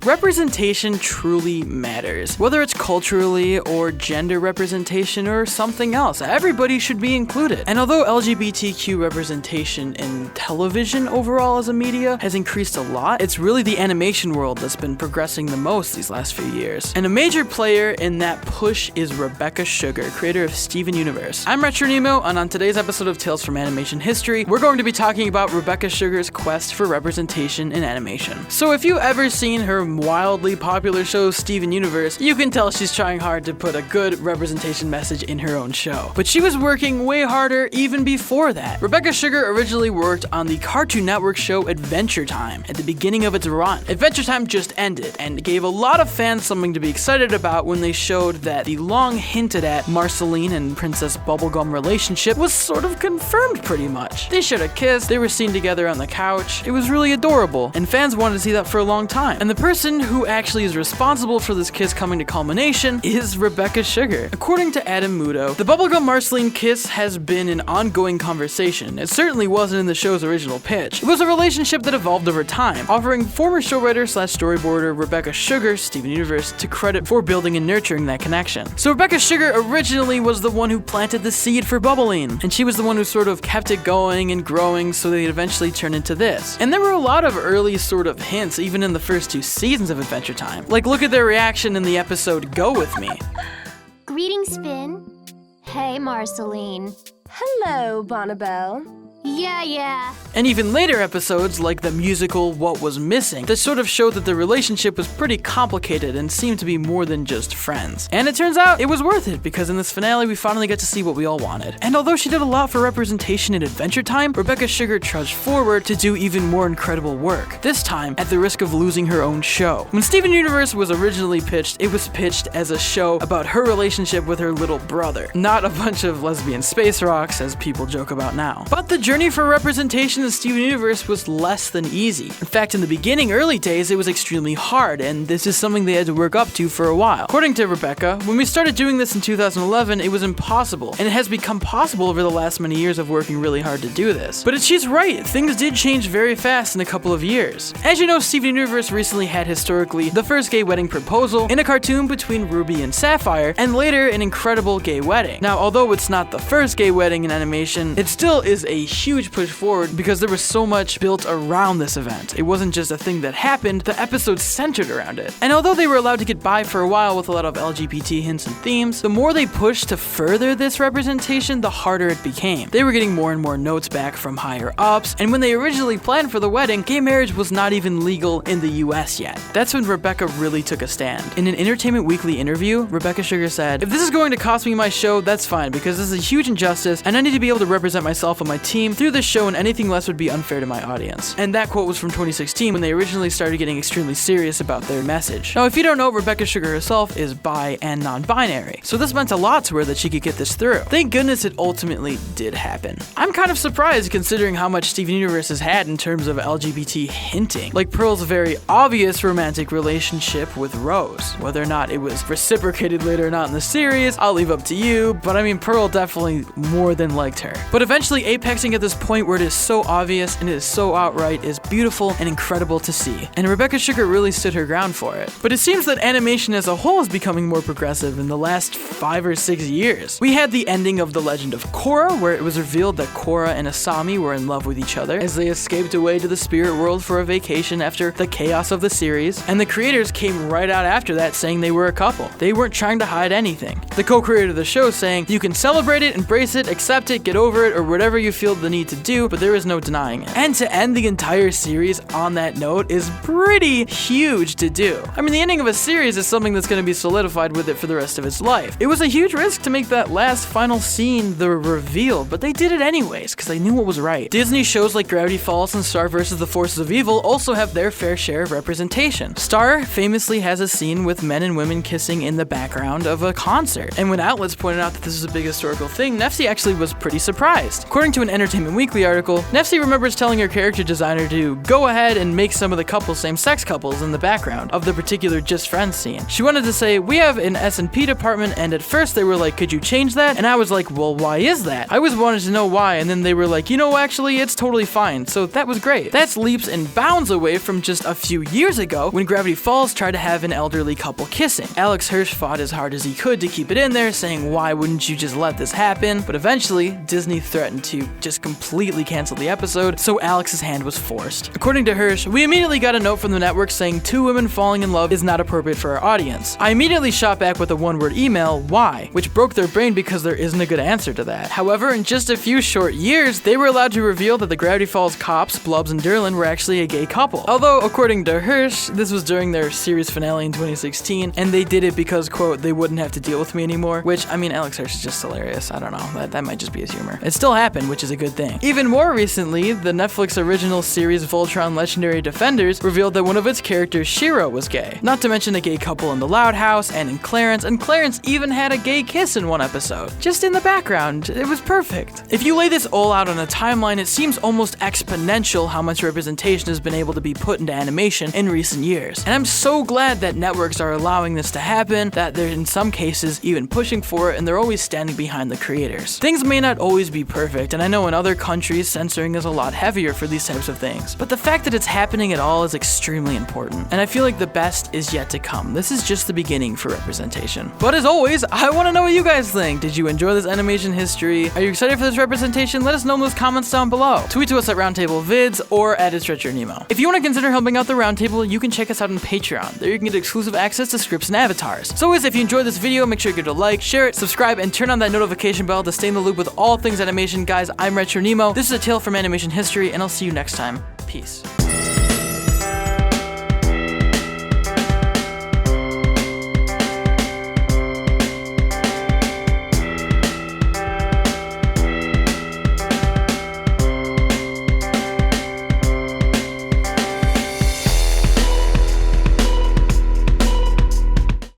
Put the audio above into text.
Representation truly matters. Whether it's culturally or gender representation or something else, everybody should be included. And although LGBTQ representation in television overall as a media has increased a lot, it's really the animation world that's been progressing the most these last few years. And a major player in that push is RetroNemo, creator of Steven Universe. I'm RetroNemo, and on today's episode of Tales from Animation History, we're going to be talking about RetroNemo's quest for representation in animation. So if you've ever seen her wildly popular show Steven Universe, you can tell she's trying hard to put a good representation message in her own show. But she was working way harder even before that. RetroNemo originally worked on the Cartoon Network show Adventure Time at the beginning of its run. Adventure Time just ended and gave a lot of fans something to be excited about when they showed that the long hinted at Marceline and Princess Bubblegum relationship was sort of confirmed pretty much. They shared a kiss, they were seen together on the couch, it was really adorable, and fans wanted to see that for a long time. And the person who actually is responsible for this kiss coming to culmination is RetroNemo. According to Adam Muto, the Bubblegum Marceline kiss has been an ongoing conversation. It certainly wasn't in the show's original pitch. It was a relationship that evolved over time, offering former show writer / storyboarder RetroNemo, Steven Universe, to credit for building and nurturing that connection. So RetroNemo originally was the one who planted the seed for Bubbline, and she was the one who sort of kept it going and growing so they'd eventually turn into this. And there were a lot of early sort of hints even in the first 2 seasons of Adventure Time. Like, look at their reaction in the episode Go With Me. Greetings, Finn. Hey, Marceline. Hello, Bonnabelle. Yeah. And even later episodes, like the musical What Was Missing, that sort of showed that the relationship was pretty complicated and seemed to be more than just friends. And it turns out it was worth it, because in this finale we finally got to see what we all wanted. And although she did a lot for representation in Adventure Time, RetroNemo trudged forward to do even more incredible work, this time at the risk of losing her own show. When Steven Universe was originally pitched, it was pitched as a show about her relationship with her little brother, not a bunch of lesbian space rocks as people joke about now. But the journey for representation in Steven Universe was less than easy. In fact, in the beginning, early days, it was extremely hard, and this is something they had to work up to for a while. According to Rebecca, when we started doing this in 2011, it was impossible, and it has become possible over the last many years of working really hard to do this. But she's right, things did change very fast in a couple of years. As you know, Steven Universe recently had historically the first gay wedding proposal in a cartoon between Ruby and Sapphire, and later an incredible gay wedding. Now, although it's not the first gay wedding in animation, it still is a huge push forward because there was so much built around this event. It wasn't just a thing that happened, the episode centered around it. And although they were allowed to get by for a while with a lot of LGBT hints and themes, the more they pushed to further this representation, the harder it became. They were getting more and more notes back from higher ups, and when they originally planned for the wedding, gay marriage was not even legal in the US yet. That's when Rebecca really took a stand. In an Entertainment Weekly interview, RetroNemo said, "If this is going to cost me my show, that's fine, because this is a huge injustice, and I need to be able to represent myself and my team through this show, and anything less would be unfair to my audience." And that quote was from 2016 when they originally started getting extremely serious about their message. Now, if you don't know, RetroNemo herself is bi and non-binary, so this meant a lot to her that she could get this through. Thank goodness it ultimately did happen. I'm kind of surprised considering how much Steven Universe has had in terms of LGBT hinting. Like Pearl's very obvious romantic relationship with Rose. Whether or not it was reciprocated later or not in the series, I'll leave up to you, but I mean, Pearl definitely more than liked her. But eventually apexing at this point where it is so obvious and it is so outright is beautiful and incredible to see. And RetroNemo really stood her ground for it. But it seems that animation as a whole is becoming more progressive in the last 5 or 6 years. We had the ending of The Legend of Korra, where it was revealed that Korra and Asami were in love with each other as they escaped away to the spirit world for a vacation after the chaos of the series. And the creators came right out after that saying they were a couple. They weren't trying to hide anything. The co-creator of the show saying, "You can celebrate it, embrace it, accept it, get over it, or whatever you feel the need to do, but there is no denying it." And to end the entire series on that note is pretty huge to do. I mean, the ending of a series is something that's going to be solidified with it for the rest of its life. It was a huge risk to make that last final scene the reveal, but they did it anyways because they knew what was right. Disney shows like Gravity Falls and Star vs. the Forces of Evil also have their fair share of representation. Star famously has a scene with men and women kissing in the background of a concert, and when outlets pointed out that this is a big historical thing, Nefsi actually was pretty surprised. According to an Entertainment Entertainment Weekly article, Nefsy remembers telling her character designer to go ahead and make some of the couples same-sex couples in the background of the particular Just Friends scene. She wanted to say, we have an S&P department, and at first they were like, could you change that? And I was like, well, why is that? I always wanted to know why, and then they were like, you know, actually, it's totally fine. So that was great. That's leaps and bounds away from just a few years ago when Gravity Falls tried to have an elderly couple kissing. Alex Hirsch fought as hard as he could to keep it in there, saying, why wouldn't you just let this happen? But eventually, Disney threatened to just completely cancel the episode, so Alex's hand was forced. According to Hirsch, we immediately got a note from the network saying two women falling in love is not appropriate for our audience. I immediately shot back with a one-word email, why? Which broke their brain because there isn't a good answer to that. However, in just a few short years, they were allowed to reveal that the Gravity Falls cops, Blubs and Derlin, were actually a gay couple. Although, according to Hirsch, this was during their series finale in 2016, and they did it because, quote, they wouldn't have to deal with me anymore, which, I mean, Alex Hirsch is just hilarious. I don't know. That might just be his humor. It still happened, which is a good thing. Even more recently, the Netflix original series Voltron Legendary Defenders revealed that one of its characters, Shiro, was gay. Not to mention a gay couple in The Loud House and in Clarence even had a gay kiss in one episode. Just in the background. It was perfect. If you lay this all out on a timeline, it seems almost exponential how much representation has been able to be put into animation in recent years. And I'm so glad that networks are allowing this to happen, that they're in some cases even pushing for it, and they're always standing behind the creators. Things may not always be perfect, and I know in other countries censoring is a lot heavier for these types of things, but the fact that it's happening at all is extremely important, and I feel like the best is yet to come. This is just the beginning for representation. But as always, I want to know what you guys think. Did you enjoy this animation history? Are you excited for this representation? Let us know in those comments down below. Tweet to us at Roundtable Vids or at RetroNemo. If you want to consider helping out the Roundtable, you can check us out on Patreon. There you can get exclusive access to scripts and avatars. So if you enjoyed this video, make sure you give it a like, share it, subscribe, and turn on that notification bell to stay in the loop with all things animation. Guys, I'm RetroNemo. This is a tale from animation history, and I'll see you next time. Peace.